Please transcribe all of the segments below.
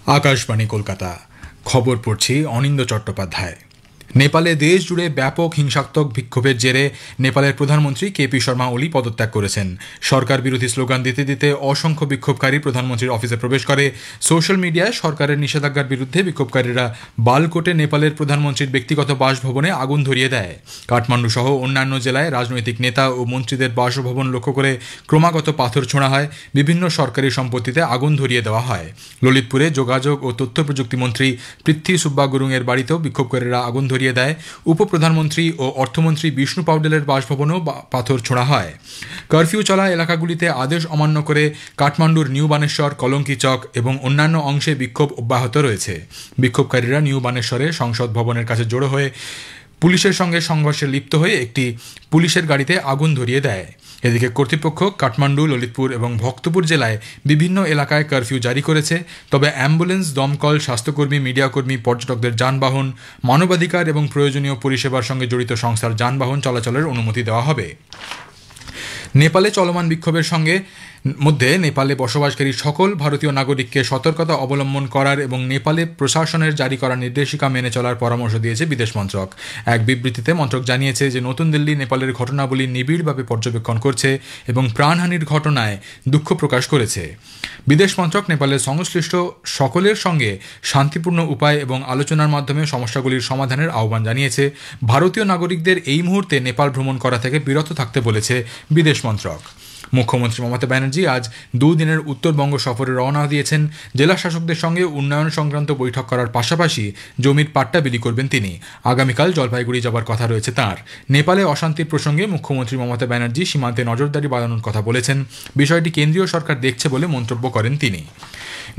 आकाशवाणी कोलकाता खबर पढ़ছি অনিন্দ চট্টোপাধ্যায়। নেপালে দেশ জুড়ে ব্যাপক হিংসাত্মক বিক্ষোভের জেরে নেপালের প্রধানমন্ত্রী কেপি শর্মা ওলি পদত্যাগ করেছেন। সরকার বিরোধী স্লোগান দিতে দিতে অসংখ্য বিক্ষোভকারী প্রধানমন্ত্রীর অফিসে প্রবেশ করে। সোশ্যাল মিডিয়ায় সরকারের নিষেধাজ্ঞার বিরুদ্ধে বিক্ষোভকারীরা বালকোটে নেপালের প্রধানমন্ত্রীর ব্যক্তিগত বাসভবনে আগুন ধরিয়ে দেয়। কাঠমান্ডু সহ অন্যান্য জেলায় রাজনৈতিক নেতা ও মন্ত্রীদের বাসভবন লক্ষ্য করে ক্রমাগত পাথর ছোঁড়া হয়, বিভিন্ন সরকারি সম্পত্তিতে আগুন ধরিয়ে দেওয়া হয়। ললিতপুরে যোগাযোগ ও তথ্য প্রযুক্তি মন্ত্রী পৃথ্বী সুব্বা গুরুংয়ের বাড়িতেও বিক্ষোভকারীরা আগুন ধরিয়ে দেয়। উপপ্রধানমন্ত্রী ও অর্থমন্ত্রী বিষ্ণু পাউডেলের বাসভবনেও পাথর ছোড়া হয়। কারফিউ চলা এলাকাগুলিতে আদেশ অমান্য করে কাঠমান্ডুর নিউ বানেশ্বর, কলঙ্কি চক এবং অন্যান্য অংশে বিক্ষোভ অব্যাহত রয়েছে। বিক্ষোভকারীরা নিউ বানেশ্বরে সংসদ ভবনের কাছে জড়ো হয়ে পুলিশের সঙ্গে সংঘর্ষে লিপ্ত হয়ে একটি পুলিশের গাড়িতে আগুন ধরিয়ে দেয়। এদিকে কর্তৃপক্ষ কাঠমান্ডু, ললিতপুর এবং ভক্তপুর জেলায় বিভিন্ন এলাকায় কারফিউ জারি করেছে। তবে অ্যাম্বুলেন্স, দমকল, স্বাস্থ্যকর্মী, মিডিয়াকর্মী, পর্যটকদের যানবাহন, মানবাধিকার এবং প্রয়োজনীয় পরিষেবার সঙ্গে জড়িত সংস্থার যানবাহন চলাচলের অনুমতি দেওয়া হবে। নেপালে চলমান বিক্ষোভের মধ্যে নেপালে বসবাসকারী সকল ভারতীয় নাগরিককে সতর্কতা অবলম্বন করার এবং নেপালে প্রশাসনের জারি করা নির্দেশিকা মেনে চলার পরামর্শ দিয়েছে বিদেশ মন্ত্রক। এক বিবৃতিতে মন্ত্রক জানিয়েছে যে নতুন দিল্লি নেপালের ঘটনাবলী নিবিড়ভাবে পর্যবেক্ষণ করছে এবং প্রাণহানির ঘটনায় দুঃখ প্রকাশ করেছে। বিদেশ মন্ত্রক নেপালের সংশ্লিষ্ট সকলের সঙ্গে শান্তিপূর্ণ উপায় এবং আলোচনার মাধ্যমে সমস্যাগুলির সমাধানের আহ্বান জানিয়েছে। ভারতীয় নাগরিকদের এই মুহূর্তে নেপাল ভ্রমণ করা থেকে বিরত থাকতে বলেছে বিদেশ মন্ত্রক। মুখ্যমন্ত্রী মমতা ব্যানার্জি আজ দুদিনের উত্তরবঙ্গ সফরে রওনা দিয়েছেন। জেলা শাসকদের সঙ্গে উন্নয়ন সংক্রান্ত বৈঠক করার পাশাপাশি জমির পাট্টা বিলি করবেন তিনি। আগামীকাল জলপাইগুড়ি যাবার কথা রয়েছে তাঁর। নেপালে অশান্তির প্রসঙ্গে মুখ্যমন্ত্রী মমতা ব্যানার্জি সীমান্তে নজরদারি বাড়ানোর কথা বলেছেন। বিষয়টি কেন্দ্রীয় সরকার দেখছে বলে মন্তব্য করেন তিনি।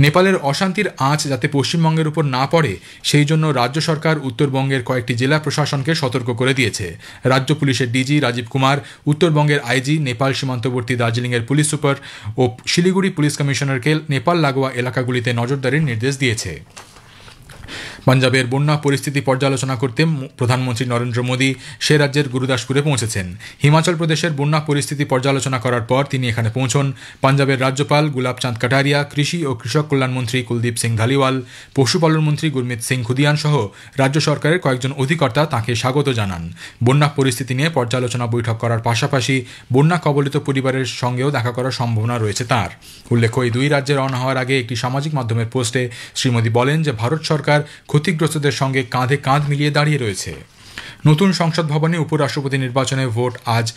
নেপালের অশান্তির আঁচ যাতে পশ্চিমবঙ্গের উপর না পড়ে সেই জন্য রাজ্য সরকার উত্তরবঙ্গের কয়েকটি জেলা প্রশাসনকে সতর্ক করে দিয়েছে। রাজ্য পুলিশের ডিজি রাজীব কুমার, উত্তরবঙ্গের আইজি, নেপাল সীমান্তবর্তী দার্জিলিংয়ের পুলিশ সুপার ও শিলিগুড়ি পুলিশ কমিশনারকে নেপাল লাগোয়া এলাকাগুলিতে নজরদারির নির্দেশ দিয়েছে। পাঞ্জাবের বন্যা পরিস্থিতি পর্যালোচনা করতে প্রধানমন্ত্রী নরেন্দ্র মোদী সে রাজ্যের গুরুদাসপুরে পৌঁছেছেন। হিমাচল প্রদেশের বন্যা পরিস্থিতি পর্যালোচনা করার পর তিনি এখানে পৌঁছন। পাঞ্জাবের রাজ্যপাল গুলাব চাঁদ কাটারিয়া, কৃষি ও কৃষক কল্যাণ মন্ত্রী কুলদীপ সিং ধালিওয়াল, পশুপালন মন্ত্রী গুরমিত সিং খুদিয়ান সহ রাজ্য সরকারের কয়েকজন অধিকর্তা তাঁকে স্বাগত জানান। বন্যা পরিস্থিতি নিয়ে পর্যালোচনা বৈঠক করার পাশাপাশি বন্যা কবলিত পরিবারের সঙ্গেও দেখা করার সম্ভাবনা রয়েছে তাঁর। উল্লেখ্য, এই দুই রাজ্যে রওনা হওয়ার আগে একটি সামাজিক মাধ্যমের পোস্টে শ্রী মোদী বলেন যে ভারত সরকার ক্ষতিগ্রস্তদের সঙ্গে কাঁধে কাঁধ মিলিয়ে দাঁড়িয়ে রয়েছে। নতুন সংসদ ভবনে উপরাষ্ট্রপতি নির্বাচনে ভোট আজ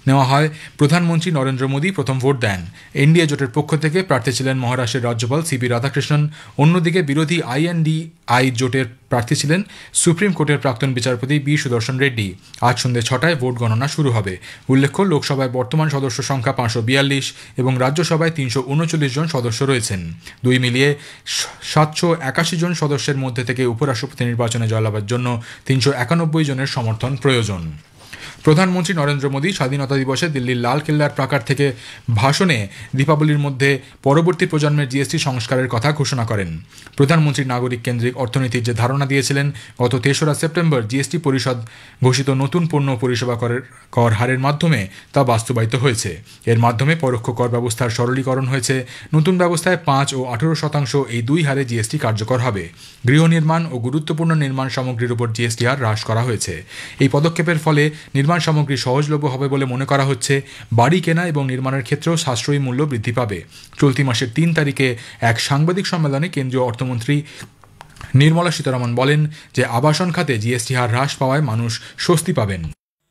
নেওয়া হয়। প্রধানমন্ত্রী নরেন্দ্র মোদী প্রথম ভোট দেন। এনডিএ জোটের পক্ষ থেকে প্রার্থী ছিলেন মহারাষ্ট্রের রাজ্যপাল সিবি রাধাকৃষ্ণন। অন্যদিকে বিরোধী আইএনডিআই জোটের প্রার্থী ছিলেন সুপ্রিম কোর্টের প্রাক্তন বিচারপতি বি সুদর্শন রেড্ডি। আজ সন্ধ্যে 6টায় ভোট গণনা শুরু হবে। উল্লেখ্য, লোকসভায় বর্তমান সদস্য সংখ্যা 542 এবং রাজ্যসভায় 339 জন সদস্য রয়েছেন। দুই মিলিয়ে 781 জন সদস্যের মধ্যে থেকে উপরাষ্ট্রপতি নির্বাচনে জয়লাভের জন্য 391 জনের সমর্থন প্রয়োজন। প্রধানমন্ত্রী নরেন্দ্র মোদী স্বাধীনতা দিবসে দিল্লির লাল কেল্লার প্রাকার থেকে ভাষণে দীপাবলির মধ্যে পরবর্তী প্রজন্মের জিএসটি সংস্কারের কথা ঘোষণা করেন। প্রধানমন্ত্রী নাগরিক কেন্দ্রিক অর্থনীতির যে ধারণা দিয়েছিলেন, গত 3রা সেপ্টেম্বর জিএসটি পরিষদ ঘোষিত নতুন পণ্য পরিষেবা কর হারের মাধ্যমে তা বাস্তবায়িত হয়েছে। এর মাধ্যমে পরোক্ষ কর ব্যবস্থার সরলীকরণ হয়েছে। নতুন ব্যবস্থায় 5 ও 18% এই দুই হারে জিএসটি কার্যকর হবে। গৃহ নির্মাণ ও গুরুত্বপূর্ণ নির্মাণ সামগ্রীর উপর জিএসটি হার হ্রাস করা হয়েছে। এই পদক্ষেপের ফলে নির্মাণ সামগ্রী সহজলভ্য হবে বলে মনে করা হচ্ছে। বাড়ি কেনা এবং নির্মাণের ক্ষেত্রেও সাশ্রয়ী মূল্য বৃদ্ধি পাবে। চলতি মাসের 3 তারিখে এক সাংবাদিক সম্মেলনে কেন্দ্রীয় অর্থমন্ত্রী নির্মলা সীতারমণ বলেন যে আবাসন খাতে জিএসটি হার হ্রাস পাওয়ায় মানুষ স্বস্তি পাবেন।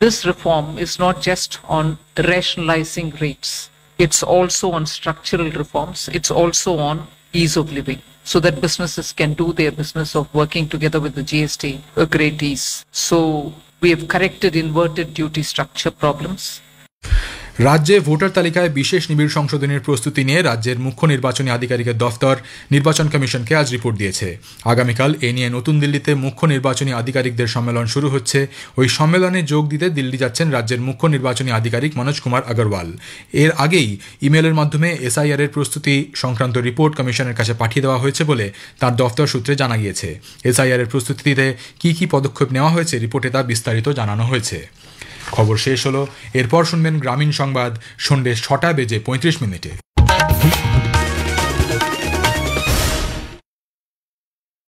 This reform is not just on rationalizing rates. It's also on structural reforms. It's also on ease of living, so that businesses can do their business of working together with the GST a great ease. So we have corrected inverted duty structure problems. রাজ্যে voter তালিকায় বিশেষ নিবিড় সংশোধনের প্রস্তুতি নিয়ে রাজ্যের মুখ্য নির্বাচনী আধিকারিকের দফতর নির্বাচন কমিশনকে আজ রিপোর্ট দিয়েছে। আগামীকাল এ নিয়ে নতুন দিল্লিতে মুখ্য নির্বাচনী আধিকারিকদের সম্মেলন শুরু হচ্ছে। ওই সম্মেলনে যোগ দিতে দিল্লি যাচ্ছেন রাজ্যের মুখ্য নির্বাচনী আধিকারিক মনোজ কুমার আগরওয়াল। এর আগেই ইমেলের মাধ্যমে এসআইআর এর প্রস্তুতি সংক্রান্ত রিপোর্ট কমিশনের কাছে পাঠিয়ে দেওয়া হয়েছে বলে তার দফতর সূত্রে জানা গিয়েছে। এসআইআর এর প্রস্তুতিতে কি পদক্ষেপ নেওয়া হয়েছে রিপোর্টে তা বিস্তারিত জানানো হয়েছে। খবর শেষ হলো। এরপর শুনবেন গ্রামীণ সংবাদ সন্ধ্যে 6:35